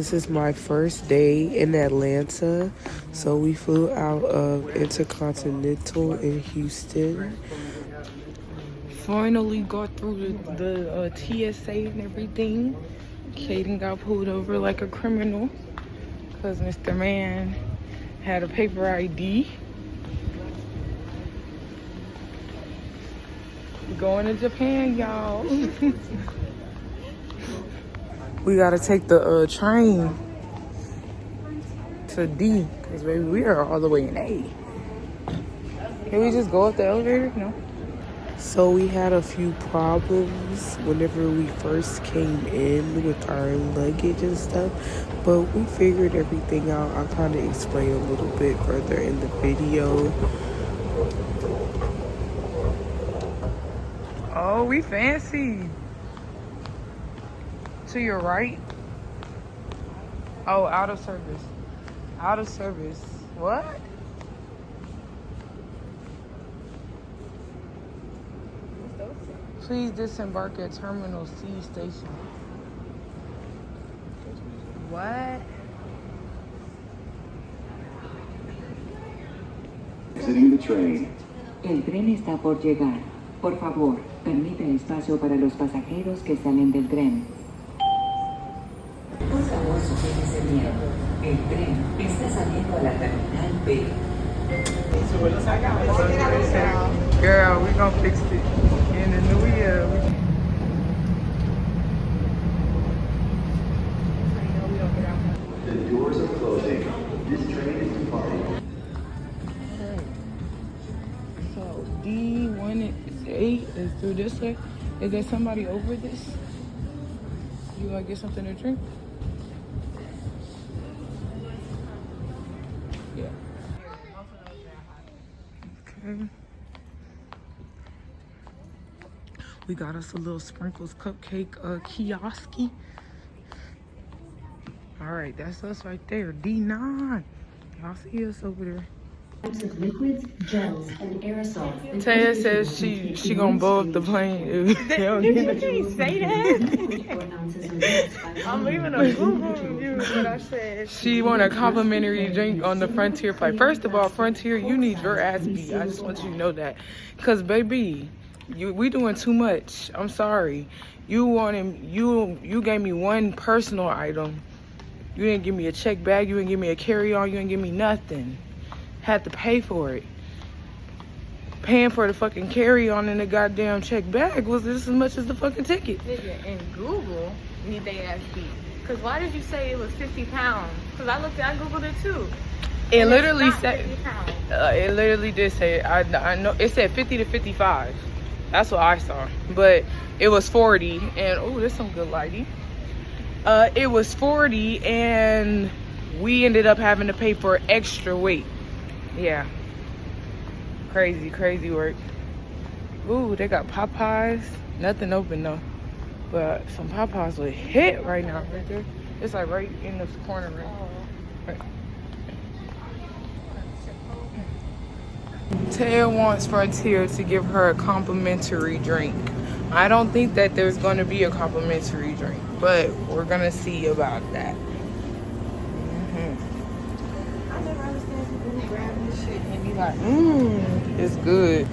This is my first day in Atlanta. So we flew out of Intercontinental in Houston. Finally got through the TSA and everything. Kaden got pulled over like a criminal because Mr. Man had a paper ID. We're going to Japan, y'all. We gotta take the train to D, because baby, we are all the way in A. Can we just go up the elevator? No. So we had a few problems whenever we first came in with our luggage and stuff, but we figured everything out. I'll kind of explain a little bit further in the video. Oh, we fancy. To your right. Oh, out of service. Out of service. What? Please disembark at Terminal C station. What? Exiting the train. El tren está por llegar. Por favor, permita espacio para los pasajeros que salen del tren. Por favor, sujétese bien. El tren está saliendo a la terminal B. Girl, we gonna fix it in the new year. The doors are closing. This train is departing. So D168 is through this way. Is there somebody over this? You wanna get something to drink? Yeah. Okay. We got us a little sprinkles cupcake kiosk. All right, that's us right there. D9. Y'all see us over there. Of liquids, gels, and aerosols. Taya says she gonna blow up the plane. If they don't get it. Did you say that? I'm leaving a Google review, but I said She want a complimentary drink on the Frontier flight. First of all, Frontier, you need your ass beat. I just want you to know that. Cause baby, we doing too much. I'm sorry. You gave me one personal item. You didn't give me a check bag. You didn't give me a carry-on. You didn't give me nothing. Had to pay for it. Paying for the fucking carry-on and the goddamn check bag was just as much as the fucking ticket. nigga, and Google need they ass beat. Cause why did you say it was 50 pounds? Cause I Googled it too. It And literally it's not said. 50 pounds. It literally did say. I know it said 50 to 55. That's what I saw. But it was 40, and oh, there's some good lighting. It was 40, and we ended up having to pay for extra weight. Yeah. Crazy work. Ooh, they got Popeyes. Nothing open though. But some Popeyes would hit right now, right there. It's like right in this corner, right? Taya wants Frontier to give her a complimentary drink. I don't think that there's going to be a complimentary drink, but we're going to see about that. I never understand people who grab this shit and be like, It's good.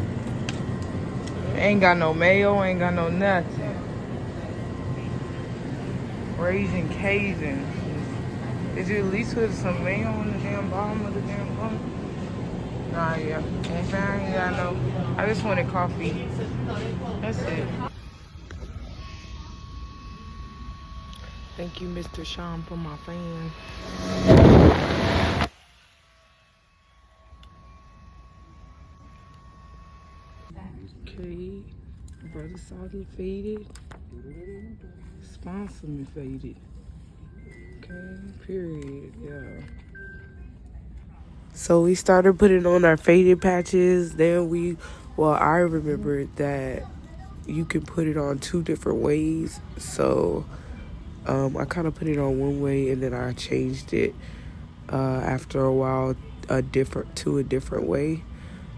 Ain't got no mayo, ain't got no nothing. Raisin Cajun. Did you at least put some mayo on the damn bottom of the damn bun? Nah, yeah. Ain't got no. I just wanted coffee. That's it. Thank you, Mr. Sean, for my fan. Okay. Brother Solid faded. Sponsor me faded. Okay, period. Yeah. So we started putting on our faded patches. Then I remembered that you can put it on 2 different ways. So I kind of put it on one way, and then I changed it after a while to a different way.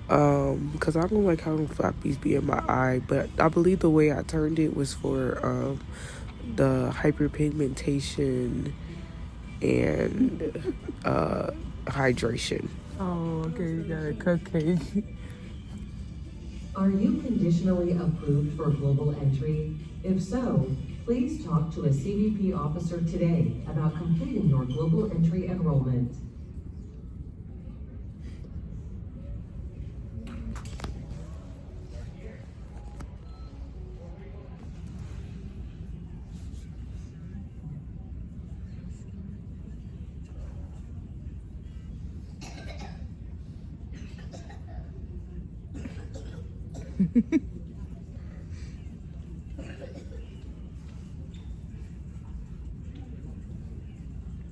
Because I don't like how the flappies be in my eye. But I believe the way I turned it was for the hyperpigmentation and hydration. Oh, okay, you got a cupcake. Are you conditionally approved for global entry? If so, please talk to a CBP officer today about completing your global entry enrollment.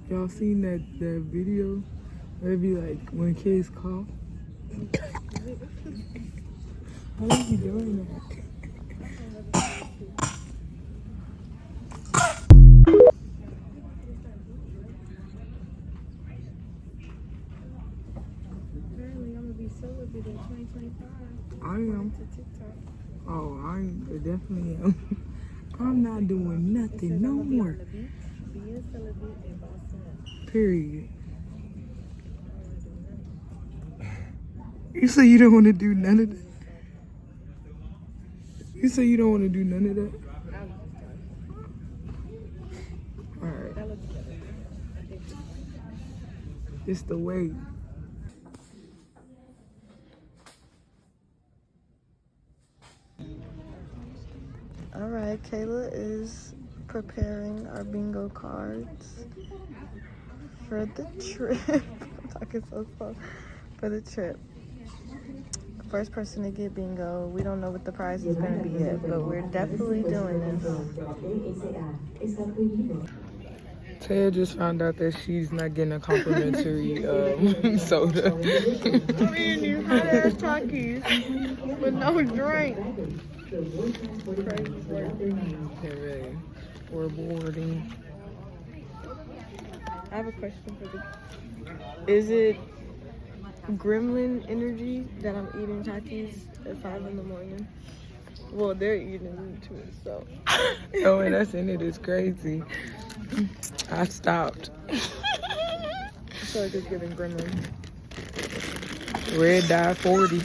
Y'all seen that video where it be like when kids cough? How is he doing that? Apparently, I'm gonna be celebrated in 2025. I am. To TikTok. Oh, I definitely am. I'm not doing nothing no more. Be a celebrity and boss up. Period. You say you don't want to do none of that? You say you don't want to do none of that? Alright. It's the way. All right, Kayla is preparing our bingo cards for the trip. I'm talking so slow. For the trip. First person to get bingo. We don't know what the prize is going to be yet, but we're definitely doing this. Taya just found out that she's not getting a complimentary soda. Me and you hot ass Takis with no drink. Okay, we're boarding. I have a question for you. Is it gremlin energy that I'm eating Takis at 5 in the morning? Well, they're eating too, so. Oh, and that's in it. It's crazy. I stopped. I feel like it's giving gremlin. Red dye 40.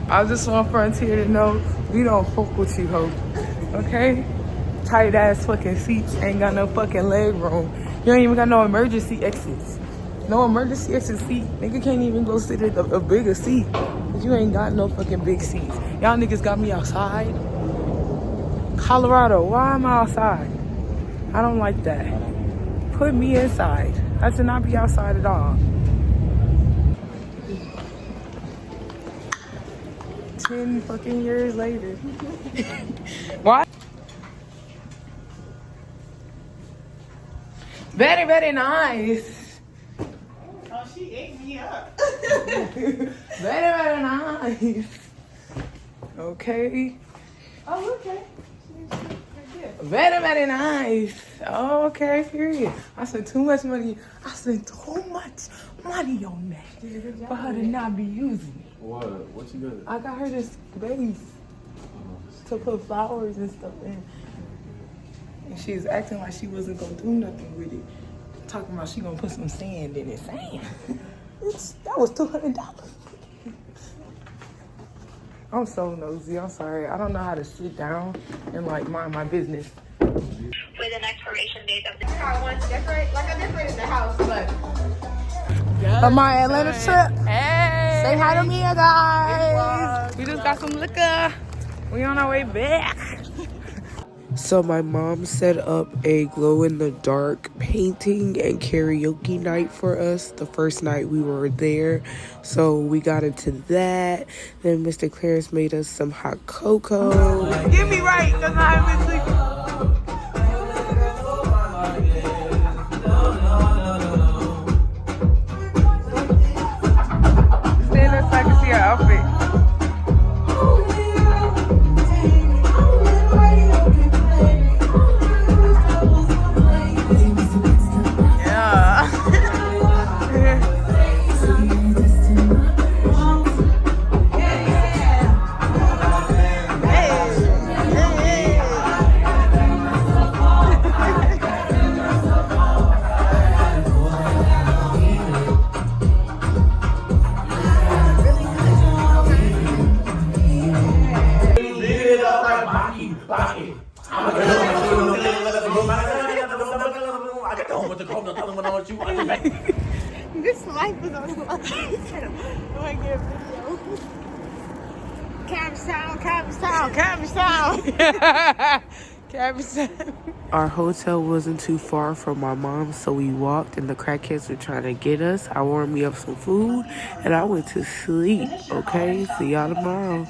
I just want Frontier to know we don't fuck with you, ho. Okay? Tight ass fucking seats, ain't got no fucking leg room. You ain't even got no emergency exits. No emergency exit seat. Nigga can't even go sit at a bigger seat. Cause you ain't got no fucking big seats. Y'all niggas got me outside. Colorado, why am I outside? I don't like that. Put me inside. I should not be outside at all. 10 fucking years later. What? Very, very nice. Oh, she ate me up. Very, very nice. Okay. Oh, okay. Very, very nice. Oh, okay, period. I spent too much money. I spent too much money on that for her to not be using it. What? What you got? I got her this vase to put flowers and stuff in. And she was acting like she wasn't gonna do nothing with it. Talking about she gonna put some sand in it. Sand? That was $200. I'm so nosy, I'm sorry. I don't know how to sit down and like mind my business. With an expiration date of the I wanted to decorate, like I decorated the house, but. Of my Atlanta trip. Hey! Say hi to me, guys. We just got some liquor. We on our way back. So my mom set up a glow-in-the-dark painting and karaoke night for us the first night we were there. So we got into that. Then Mr. Clarence made us some hot cocoa. Get me right, because I've been sleeping. Stand up so I can see your outfit. with the coconut, the other one on you. I just make. This life is on the line. I want to get a video. Cabbage Town, Cabbage Town, Cabbage Town. Cabbage Town. Our hotel wasn't too far from my mom's, so we walked, and the crackheads were trying to get us. I warmed me up some food, and I went to sleep, okay? See y'all tomorrow.